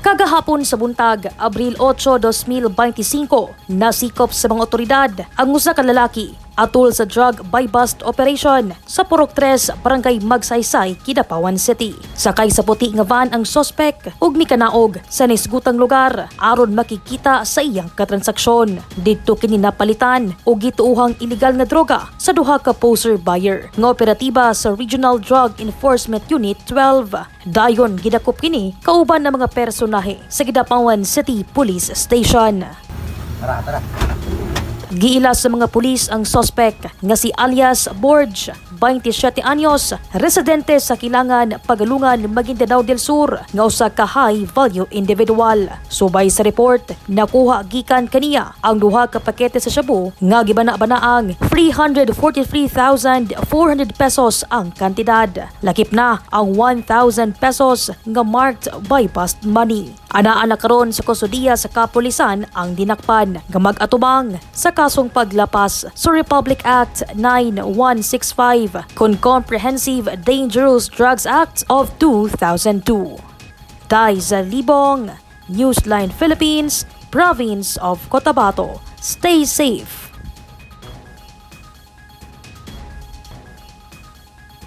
Kagahapon sa buntag, Abril 8, 2025, nasikop sa mga otoridad ang usa ka lalaki atol sa drug buy-bust operation sa Purok 3, Barangay Magsaysay, Kidapawan City. Sakay sa puti nga van ang suspek ug mikanaog sa nisgutang lugar aron makikita sa iyang katransaksyon. Didto kini napalitan og gituohang illegal nga droga sa duha ka poser buyer nga operatiba sa Regional Drug Enforcement Unit 12. Dayon gidakop kini kauban ng mga personahe sa Kidapawan City Police Station. Tara. Giila sa mga pulis ang suspek nga si alias Borge, 27 anyos, residente sa Kilangan, Pagalungan, Maguindanao del Sur, nga usa ka high-value individual. Subay sa report, nakuha gikan kaniya ang duha ka pakete sa shabu nga gibana-banaang 343,400 pesos ang kantidad. Lakip na ang 1,000 pesos nga marked buy-bust money. Anaa karon sa kustodiya sa kapulisan ang dinakpan nga mag-atubang sa kasong paglapas sa Republic Act 9165 kon Comprehensive Dangerous Drugs Act of 2002. Daiza Libong, Newsline Philippines, Province of Cotabato. Stay safe.